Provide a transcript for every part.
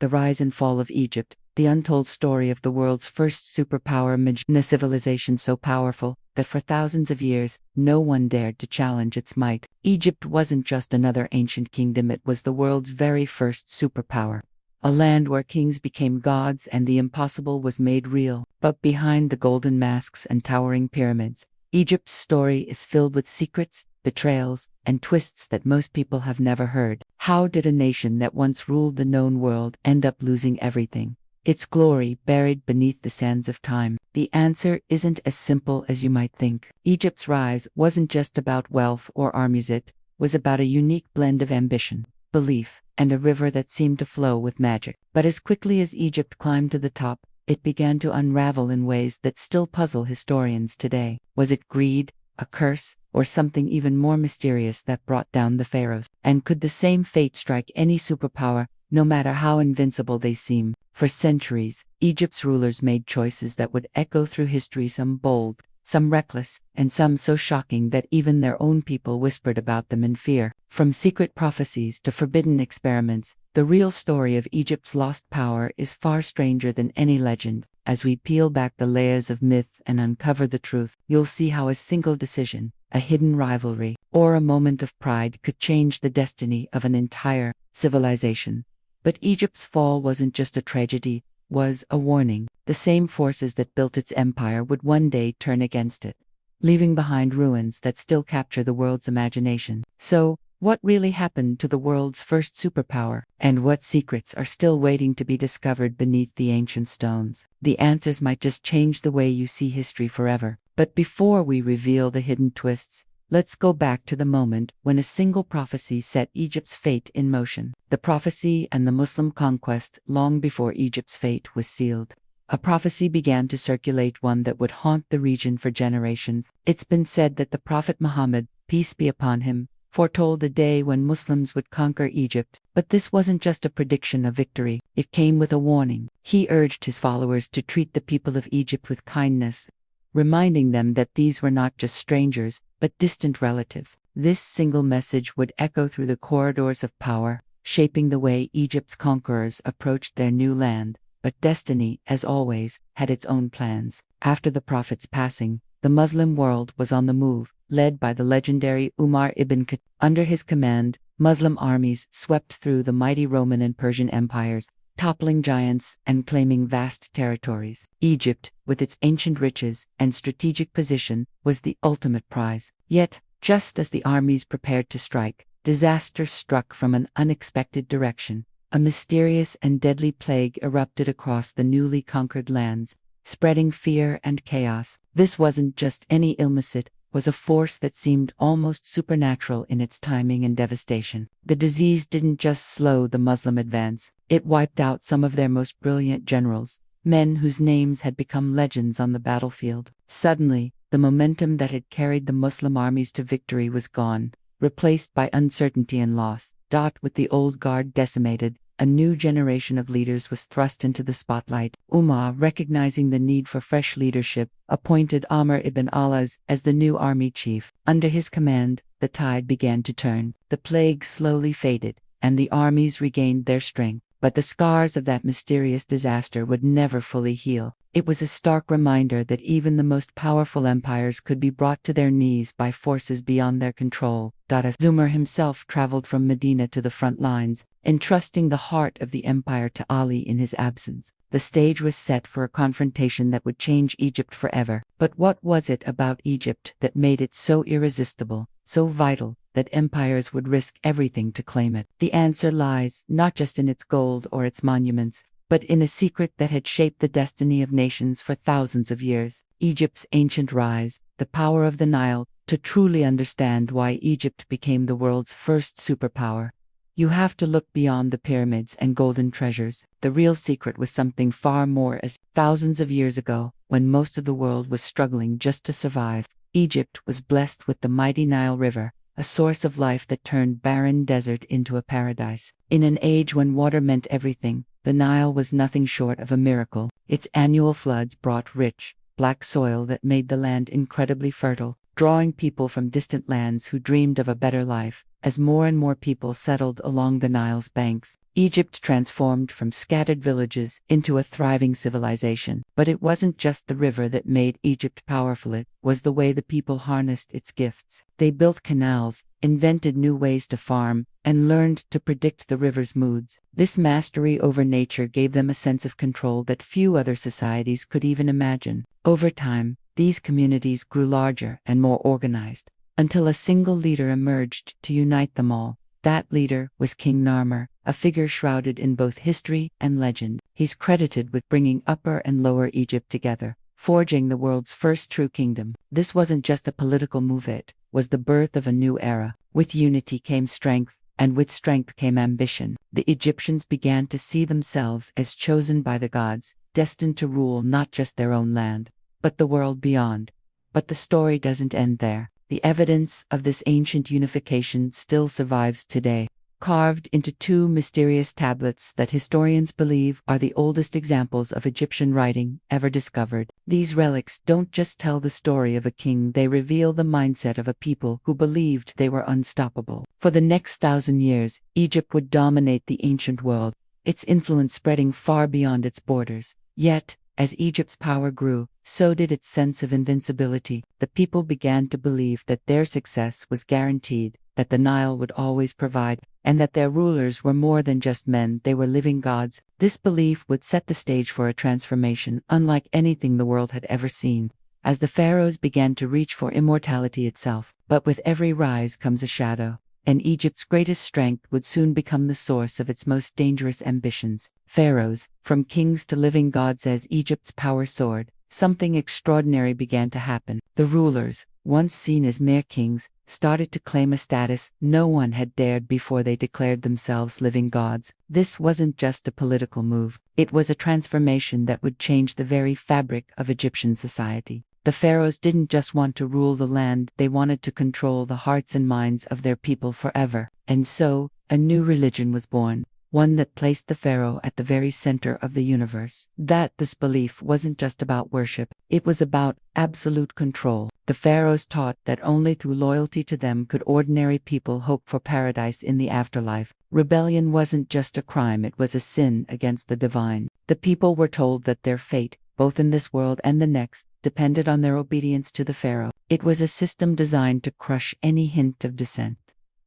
The Rise and Fall of Egypt, the untold story of the world's first superpower, a civilization so powerful that for thousands of years, no one dared to challenge its might. Egypt wasn't just another ancient kingdom, it was the world's very first superpower. A land where kings became gods and the impossible was made real. But behind the golden masks and towering pyramids, Egypt's story is filled with secrets, betrayals, and twists that most people have never heard. How did a nation that once ruled the known world end up losing everything? Its glory buried beneath the sands of time? The answer isn't as simple as you might think. Egypt's rise wasn't just about wealth or armies, it was about a unique blend of ambition, belief, and a river that seemed to flow with magic. But as quickly as Egypt climbed to the top, it began to unravel in ways that still puzzle historians today. Was it greed, a curse, or something even more mysterious that brought down the Pharaohs? And could the same fate strike any superpower, no matter how invincible they seem? For centuries, Egypt's rulers made choices that would echo through history, some bold, some reckless, and some so shocking that even their own people whispered about them in fear. From secret prophecies to forbidden experiments, the real story of Egypt's lost power is far stranger than any legend. As we peel back the layers of myth and uncover the truth, you'll see how a single decision, a hidden rivalry, or a moment of pride could change the destiny of an entire civilization. But Egypt's fall wasn't just a tragedy, was a warning. The same forces that built its empire would one day turn against it, leaving behind ruins that still capture the world's imagination. So, what really happened to the world's first superpower? And what secrets are still waiting to be discovered beneath the ancient stones? The answers might just change the way you see history forever. But before we reveal the hidden twists, let's go back to the moment when a single prophecy set Egypt's fate in motion. The prophecy and the Muslim conquest long before Egypt's fate was sealed. A prophecy began to circulate, one that would haunt the region for generations. It's been said that the Prophet Muhammad, peace be upon him, foretold a day when Muslims would conquer Egypt. But this wasn't just a prediction of victory, it came with a warning. He urged his followers to treat the people of Egypt with kindness, reminding them that these were not just strangers, but distant relatives. This single message would echo through the corridors of power, shaping the way Egypt's conquerors approached their new land. But destiny, as always, had its own plans. After the prophet's passing, the Muslim world was on the move, led by the legendary Umar ibn Khattab. Under his command, Muslim armies swept through the mighty Roman and Persian empires, toppling giants and claiming vast territories. Egypt, with its ancient riches and strategic position, was the ultimate prize. Yet, just as the armies prepared to strike, disaster struck from an unexpected direction. A mysterious and deadly plague erupted across the newly conquered lands, spreading fear and chaos. This wasn't just any illness, it was a force that seemed almost supernatural in its timing and devastation. The disease didn't just slow the Muslim advance, it wiped out some of their most brilliant generals, men whose names had become legends on the battlefield. Suddenly, the momentum that had carried the Muslim armies to victory was gone, replaced by uncertainty and loss. With the old guard decimated, a new generation of leaders was thrust into the spotlight. Umar, recognizing the need for fresh leadership, appointed Amr ibn al-As as the new army chief. Under his command, the tide began to turn. The plague slowly faded, and the armies regained their strength. But the scars of that mysterious disaster would never fully heal. It was a stark reminder that even the most powerful empires could be brought to their knees by forces beyond their control. As Umar himself traveled from Medina to the front lines, entrusting the heart of the empire to Ali in his absence, the stage was set for a confrontation that would change Egypt forever. But what was it about Egypt that made it so irresistible, so vital, that empires would risk everything to claim it? The answer lies not just in its gold or its monuments, but in a secret that had shaped the destiny of nations for thousands of years. Egypt's ancient rise, the power of the Nile. To truly understand why Egypt became the world's first superpower, you have to look beyond the pyramids and golden treasures. The real secret was something far more. As thousands of years ago, when most of the world was struggling just to survive, Egypt was blessed with the mighty Nile River, a source of life that turned barren desert into a paradise. In an age when water meant everything, the Nile was nothing short of a miracle. Its annual floods brought rich, black soil that made the land incredibly fertile, drawing people from distant lands who dreamed of a better life. as more and more people settled along the Nile's banks. Egypt transformed from scattered villages into a thriving civilization. But it wasn't just the river that made Egypt powerful, it was the way the people harnessed its gifts. They built canals, invented new ways to farm, and learned to predict the river's moods. This mastery over nature gave them a sense of control that few other societies could even imagine. Over time, these communities grew larger and more organized, until a single leader emerged to unite them all. That leader was King Narmer, a figure shrouded in both history and legend. He's credited with bringing Upper and Lower Egypt together, forging the world's first true kingdom. This wasn't just a political move, it was the birth of a new era. With unity came strength, and with strength came ambition. The Egyptians began to see themselves as chosen by the gods, destined to rule not just their own land, but the world beyond. But the story doesn't end there. The evidence of this ancient unification still survives today, carved into two mysterious tablets that historians believe are the oldest examples of Egyptian writing ever discovered. These relics don't just tell the story of a king, they reveal the mindset of a people who believed they were unstoppable. For the next 1,000 years, Egypt would dominate the ancient world, its influence spreading far beyond its borders. Yet, as Egypt's power grew, so did its sense of invincibility. The people began to believe that their success was guaranteed, that the Nile would always provide, and that their rulers were more than just men, they were living gods. This belief would set the stage for a transformation unlike anything the world had ever seen, as the pharaohs began to reach for immortality itself. But with every rise comes a shadow, and Egypt's greatest strength would soon become the source of its most dangerous ambitions. Pharaohs, from kings to living gods. As Egypt's power soared, something extraordinary began to happen. The rulers, once seen as mere kings, started to claim a status no one had dared before. They declared themselves living gods. This wasn't just a political move, it was a transformation that would change the very fabric of Egyptian society. The pharaohs didn't just want to rule the land, they wanted to control the hearts and minds of their people forever. And so, a new religion was born, one that placed the pharaoh at the very center of the universe. This belief wasn't just about worship, it was about absolute control. The pharaohs taught that only through loyalty to them could ordinary people hope for paradise in the afterlife. Rebellion wasn't just a crime, it was a sin against the divine. The people were told that their fate, both in this world and the next, depended on their obedience to the pharaoh. It was a system designed to crush any hint of dissent,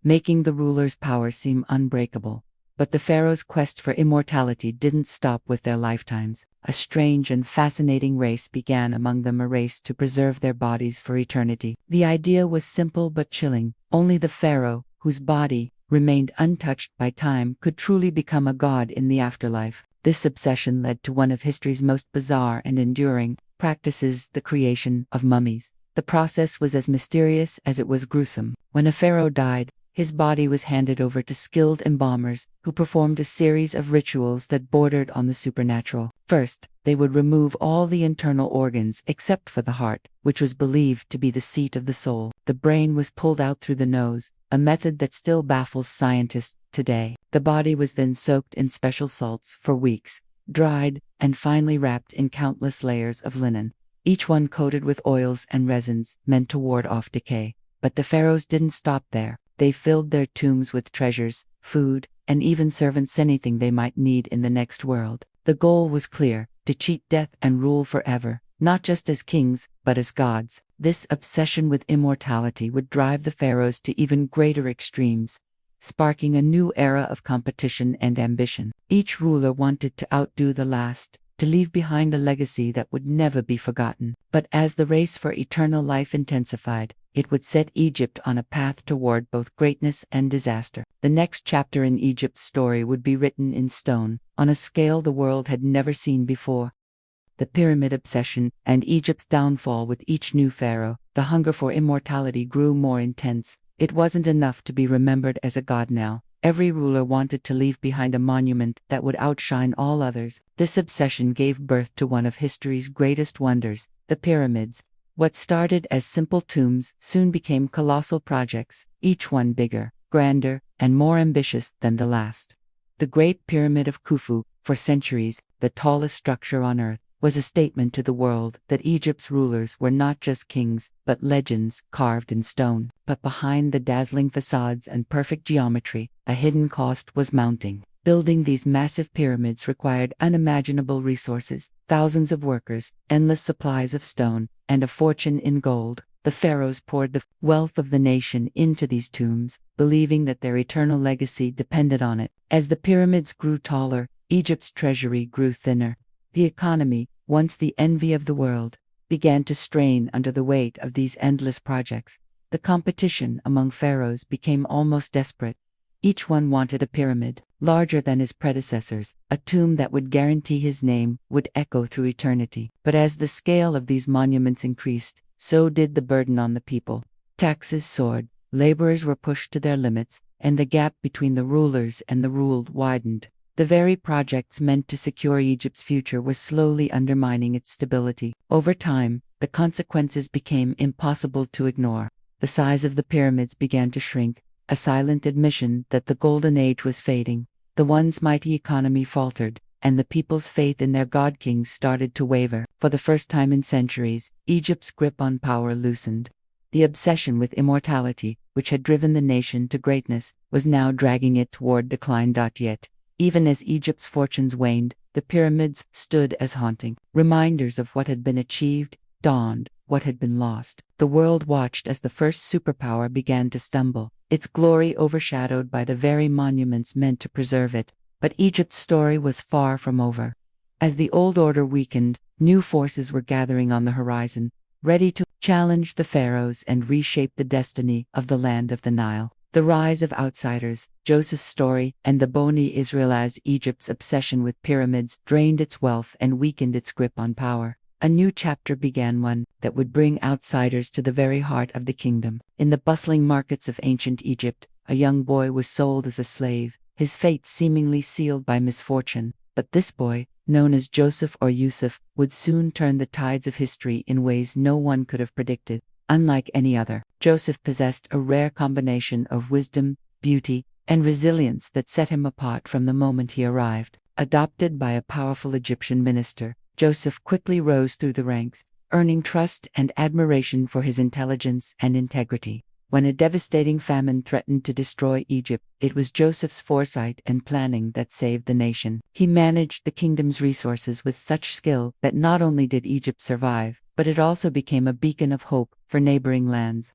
making the ruler's power seem unbreakable. But the pharaoh's quest for immortality didn't stop with their lifetimes. A strange and fascinating race began among them, a race to preserve their bodies for eternity. The idea was simple but chilling. Only the pharaoh, whose body remained untouched by time, could truly become a god in the afterlife. This obsession led to one of history's most bizarre and enduring practices: the creation of mummies. The process was as mysterious as it was gruesome. When a pharaoh died, his body was handed over to skilled embalmers, who performed a series of rituals that bordered on the supernatural. First, they would remove all the internal organs except for the heart, which was believed to be the seat of the soul. The brain was pulled out through the nose, a method that still baffles scientists today. The body was then soaked in special salts for weeks, dried, and finally wrapped in countless layers of linen, each one coated with oils and resins meant to ward off decay. But the pharaohs didn't stop there. They filled their tombs with treasures, food, and even servants, anything they might need in the next world. The goal was clear: to cheat death and rule forever, not just as kings, but as gods. This obsession with immortality would drive the pharaohs to even greater extremes, sparking a new era of competition and ambition. Each ruler wanted to outdo the last, to leave behind a legacy that would never be forgotten. But as the race for eternal life intensified, it would set Egypt on a path toward both greatness and disaster. The next chapter in Egypt's story would be written in stone, on a scale the world had never seen before. The pyramid obsession and Egypt's downfall. With each new pharaoh, the hunger for immortality grew more intense. It wasn't enough to be remembered as a god now. Every ruler wanted to leave behind a monument that would outshine all others. This obsession gave birth to one of history's greatest wonders, the pyramids. What started as simple tombs soon became colossal projects, each one bigger, grander, and more ambitious than the last. The Great Pyramid of Khufu, for centuries, the tallest structure on Earth, was a statement to the world that Egypt's rulers were not just kings, but legends carved in stone. But behind the dazzling facades and perfect geometry, a hidden cost was mounting. Building these massive pyramids required unimaginable resources, thousands of workers, endless supplies of stone, and a fortune in gold. The pharaohs poured the wealth of the nation into these tombs, believing that their eternal legacy depended on it. As the pyramids grew taller, Egypt's treasury grew thinner. The economy, once the envy of the world, began to strain under the weight of these endless projects. The competition among pharaohs became almost desperate. Each one wanted a pyramid, larger than his predecessors, a tomb that would guarantee his name would echo through eternity. But as the scale of these monuments increased, so did the burden on the people. Taxes soared, laborers were pushed to their limits, and the gap between the rulers and the ruled widened. The very projects meant to secure Egypt's future were slowly undermining its stability. Over time, the consequences became impossible to ignore. The size of the pyramids began to shrink, a silent admission that the golden age was fading. The once mighty economy faltered, and the people's faith in their god-kings started to waver. For the first time in centuries, Egypt's grip on power loosened. The obsession with immortality, which had driven the nation to greatness, was now dragging it toward decline. Yet, even as Egypt's fortunes waned, the pyramids stood as haunting reminders of what had been achieved, dawned what had been lost. The world watched as the first superpower began to stumble, its glory overshadowed by the very monuments meant to preserve it. But Egypt's story was far from over. As the old order weakened, new forces were gathering on the horizon, ready to challenge the pharaohs and reshape the destiny of the land of the Nile. The rise of outsiders, Joseph's story, and the Bani Israel as Egypt's obsession with pyramids drained its wealth and weakened its grip on power. A new chapter began, one that would bring outsiders to the very heart of the kingdom. In the bustling markets of ancient Egypt, a young boy was sold as a slave, his fate seemingly sealed by misfortune. But this boy, known as Joseph or Yusuf, would soon turn the tides of history in ways no one could have predicted. Unlike any other, Joseph possessed a rare combination of wisdom, beauty, and resilience that set him apart from the moment he arrived. Adopted by a powerful Egyptian minister, Joseph quickly rose through the ranks, earning trust and admiration for his intelligence and integrity. When a devastating famine threatened to destroy Egypt, it was Joseph's foresight and planning that saved the nation. He managed the kingdom's resources with such skill that not only did Egypt survive, but it also became a beacon of hope for neighboring lands.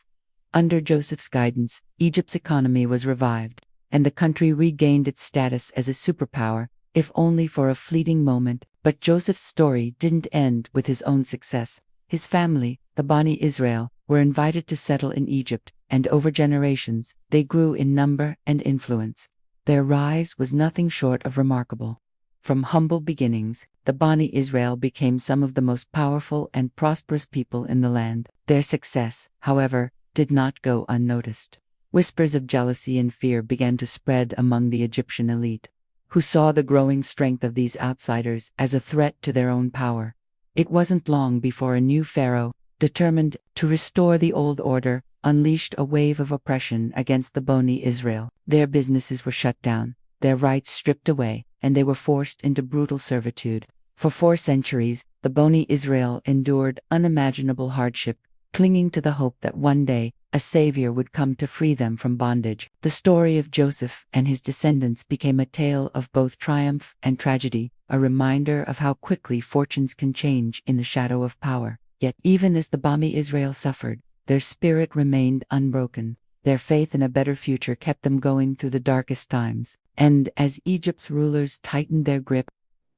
Under Joseph's guidance, Egypt's economy was revived, and the country regained its status as a superpower, if only for a fleeting moment. But Joseph's story didn't end with his own success. His family, the Bani Israel, were invited to settle in Egypt, and over generations, they grew in number and influence. Their rise was nothing short of remarkable. From humble beginnings, the Bani Israel became some of the most powerful and prosperous people in the land. Their success, however, did not go unnoticed. Whispers of jealousy and fear began to spread among the Egyptian elite, who saw the growing strength of these outsiders as a threat to their own power. It wasn't long before a new pharaoh, determined to restore the old order, unleashed a wave of oppression against the Bani Israel. Their businesses were shut down, their rights stripped away, and they were forced into brutal servitude. For 4 centuries, the Bani Israel endured unimaginable hardship, clinging to the hope that one day, a savior would come to free them from bondage. The story of Joseph and his descendants became a tale of both triumph and tragedy, a reminder of how quickly fortunes can change in the shadow of power. Yet, even as the Bani Israel suffered, their spirit remained unbroken. Their faith in a better future kept them going through the darkest times. And as Egypt's rulers tightened their grip,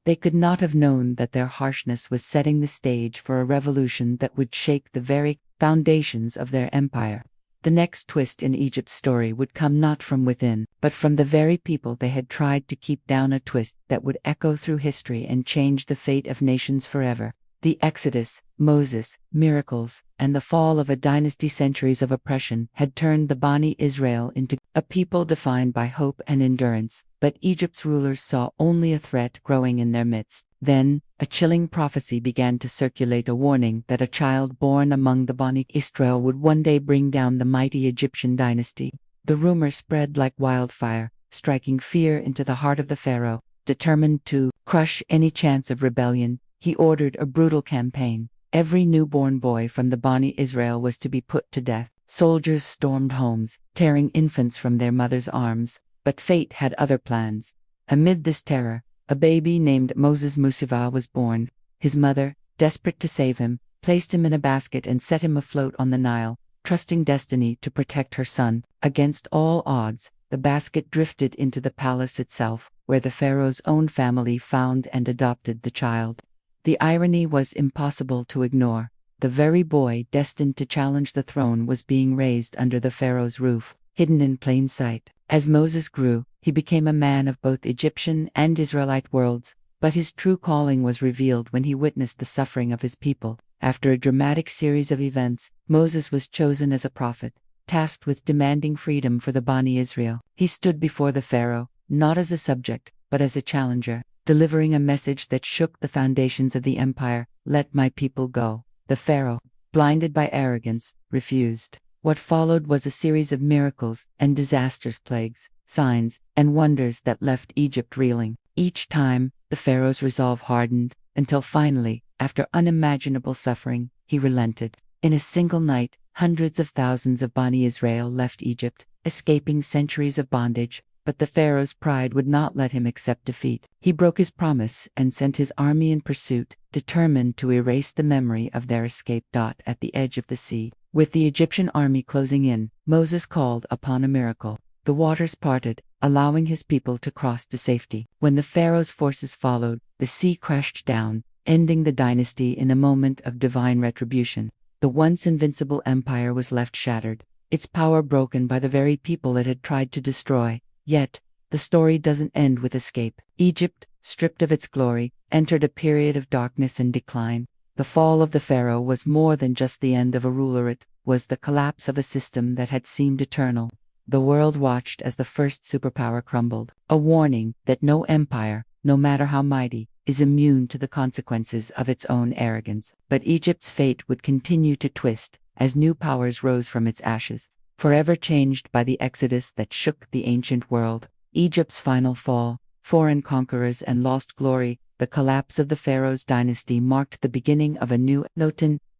they could not have known that their harshness was setting the stage for a revolution that would shake the very foundations of their empire. The next twist in Egypt's story would come not from within, but from the very people they had tried to keep down, a twist that would echo through history and change the fate of nations forever. The Exodus, Moses, miracles, and the fall of a dynasty, centuries of oppression, had turned the Bani Israel into a people defined by hope and endurance. But Egypt's rulers saw only a threat growing in their midst. Then, a chilling prophecy began to circulate, a warning that a child born among the Bani Israel would one day bring down the mighty Egyptian dynasty. The rumor spread like wildfire, striking fear into the heart of the pharaoh. Determined to crush any chance of rebellion, he ordered a brutal campaign. Every newborn boy from the Bani Israel was to be put to death. Soldiers stormed homes, tearing infants from their mothers' arms. But fate had other plans. Amid this terror, a baby named Moses Musiva was born. His mother, desperate to save him, placed him in a basket and set him afloat on the Nile, trusting destiny to protect her son. Against all odds, the basket drifted into the palace itself, where the pharaoh's own family found and adopted the child. The irony was impossible to ignore. The very boy destined to challenge the throne was being raised under the pharaoh's roof, hidden in plain sight. As Moses grew, he became a man of both Egyptian and Israelite worlds, but his true calling was revealed when he witnessed the suffering of his people. After a dramatic series of events, Moses was chosen as a prophet, tasked with demanding freedom for the Bani Israel. He stood before the pharaoh, not as a subject, but as a challenger, delivering a message that shook the foundations of the empire: "Let my people go." The pharaoh, blinded by arrogance, refused. What followed was a series of miracles and disasters, plagues, signs, and wonders that left Egypt reeling. Each time, the pharaoh's resolve hardened, until finally, after unimaginable suffering, he relented. In a single night, hundreds of thousands of Bani Israel left Egypt, escaping centuries of bondage. But the pharaoh's pride would not let him accept defeat. He broke his promise and sent his army in pursuit, determined to erase the memory of their escape. At the edge of the sea, with the Egyptian army closing in, Moses called upon a miracle. The waters parted, allowing his people to cross to safety. When the pharaoh's forces followed, the sea crashed down, ending the dynasty in a moment of divine retribution. The once invincible empire was left shattered, its power broken by the very people it had tried to destroy. Yet, the story doesn't end with escape. Egypt, stripped of its glory, entered a period of darkness and decline. The fall of the pharaoh was more than just the end of a ruler, it was the collapse of a system that had seemed eternal. The world watched as the first superpower crumbled, a warning that no empire, no matter how mighty, is immune to the consequences of its own arrogance. But Egypt's fate would continue to twist as new powers rose from its ashes. Forever changed by the exodus that shook the ancient world, Egypt's final fall, foreign conquerors and lost glory, the collapse of the pharaoh's dynasty marked the beginning of a new,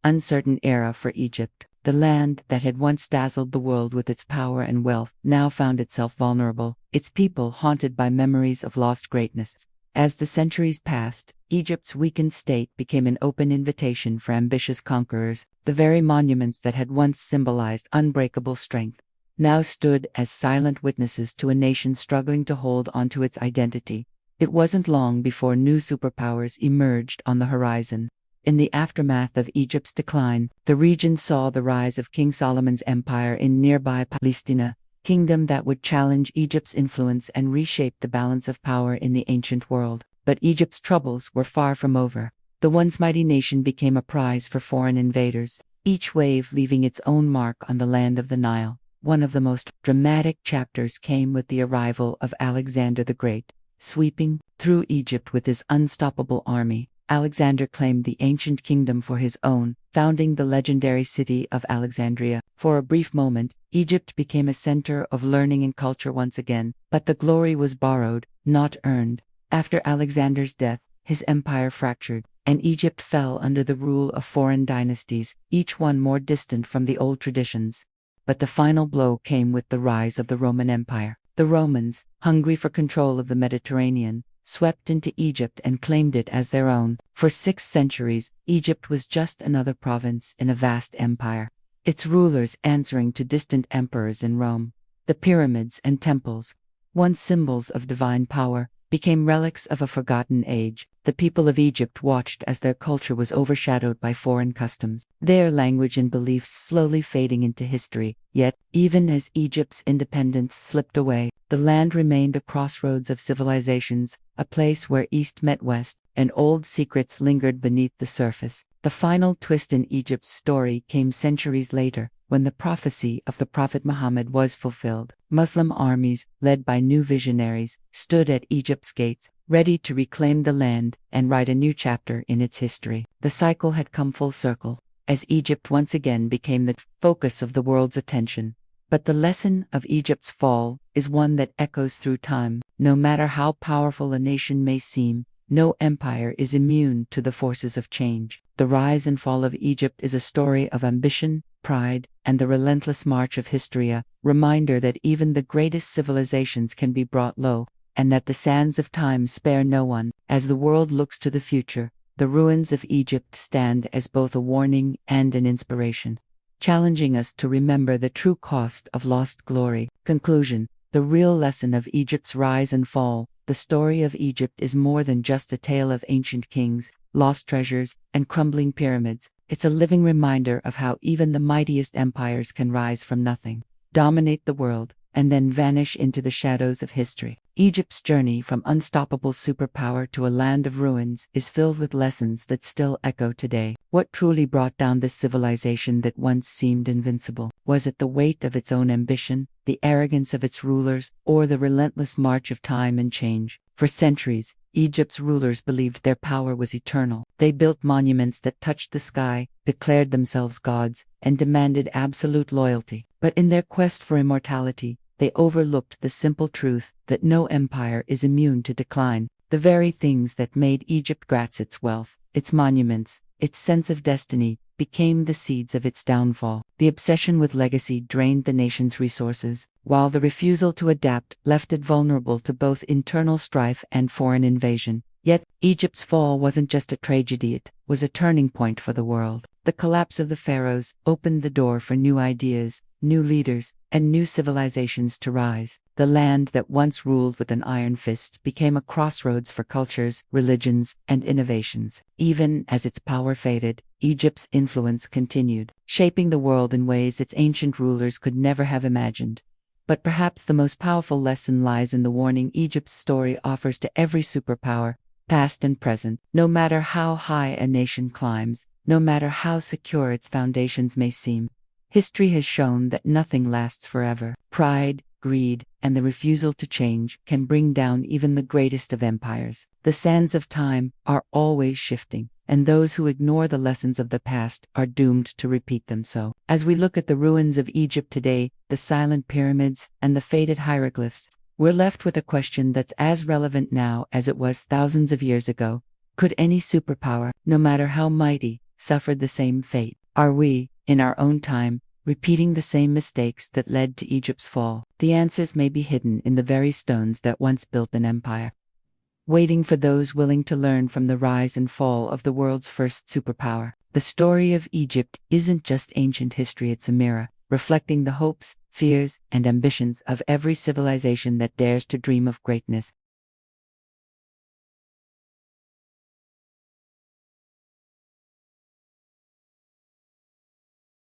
uncertain era for Egypt. The land that had once dazzled the world with its power and wealth now found itself vulnerable, its people haunted by memories of lost greatness. As the centuries passed, Egypt's weakened state became an open invitation for ambitious conquerors. The very monuments that had once symbolized unbreakable strength now stood as silent witnesses to a nation struggling to hold onto its identity. It wasn't long before new superpowers emerged on the horizon. In the aftermath of Egypt's decline, the region saw the rise of King Solomon's empire in nearby Palestina, kingdom that would challenge Egypt's influence and reshape the balance of power in the ancient world. But Egypt's troubles were far from over. The once mighty nation became a prize for foreign invaders, each wave leaving its own mark on the land of the Nile. One of the most dramatic chapters came with the arrival of Alexander the Great. Sweeping through Egypt with his unstoppable army, Alexander claimed the ancient kingdom for his own, founding the legendary city of Alexandria. For a brief moment, Egypt became a center of learning and culture once again, but the glory was borrowed, not earned. After Alexander's death, his empire fractured, and Egypt fell under the rule of foreign dynasties, each one more distant from the old traditions. But the final blow came with the rise of the Roman Empire. The Romans, hungry for control of the Mediterranean, swept into Egypt and claimed it as their own. For 6 centuries, Egypt was just another province in a vast empire, its rulers answering to distant emperors in Rome. The pyramids and temples, once symbols of divine power, became relics of a forgotten age. The people of Egypt watched as their culture was overshadowed by foreign customs, their language and beliefs slowly fading into history. Yet, even as Egypt's independence slipped away, the land remained a crossroads of civilizations, a place where East met West, and old secrets lingered beneath the surface. The final twist in Egypt's story came centuries later, when the prophecy of the Prophet Muhammad was fulfilled. Muslim armies, led by new visionaries, stood at Egypt's gates, ready to reclaim the land and write a new chapter in its history. The cycle had come full circle, as Egypt once again became the focus of the world's attention. But the lesson of Egypt's fall is one that echoes through time. No matter how powerful a nation may seem, no empire is immune to the forces of change. The rise and fall of Egypt is a story of ambition, pride, and the relentless march of history, a reminder that even the greatest civilizations can be brought low, and that the sands of time spare no one. As the world looks to the future, the ruins of Egypt stand as both a warning and an inspiration, challenging us to remember the true cost of lost glory. Conclusion: the real lesson of Egypt's rise and fall. The story of Egypt is more than just a tale of ancient kings, lost treasures, and crumbling pyramids. It's a living reminder of how even the mightiest empires can rise from nothing, dominate the world, and then vanish into the shadows of history. Egypt's journey from unstoppable superpower to a land of ruins is filled with lessons that still echo today. What truly brought down this civilization that once seemed invincible? Was it the weight of its own ambition, the arrogance of its rulers, or the relentless march of time and change? For centuries, Egypt's rulers believed their power was eternal. They built monuments that touched the sky, declared themselves gods, and demanded absolute loyalty. But in their quest for immortality, they overlooked the simple truth that no empire is immune to decline. The very things that made Egypt great, its wealth, its monuments, its sense of destiny, became the seeds of its downfall. The obsession with legacy drained the nation's resources, while the refusal to adapt left it vulnerable to both internal strife and foreign invasion. Yet, Egypt's fall wasn't just a tragedy, it was a turning point for the world. The collapse of the Pharaohs opened the door for new ideas, new leaders, and new civilizations to rise. The land that once ruled with an iron fist became a crossroads for cultures, religions, and innovations. Even as its power faded, Egypt's influence continued, shaping the world in ways its ancient rulers could never have imagined. But perhaps the most powerful lesson lies in the warning Egypt's story offers to every superpower, past and present. No matter how high a nation climbs, no matter how secure its foundations may seem, history has shown that nothing lasts forever. Pride, greed, and the refusal to change can bring down even the greatest of empires. The sands of time are always shifting, and those who ignore the lessons of the past are doomed to repeat them. So, as we look at the ruins of Egypt today, the silent pyramids, and the faded hieroglyphs, we're left with a question that's as relevant now as it was thousands of years ago. Could any superpower, no matter how mighty, suffer the same fate? Are we, in our own time, repeating the same mistakes that led to Egypt's fall? The answers may be hidden in the very stones that once built an empire, waiting for those willing to learn from the rise and fall of the world's first superpower. The story of Egypt isn't just ancient history, it's a mirror, reflecting the hopes, fears, and ambitions of every civilization that dares to dream of greatness.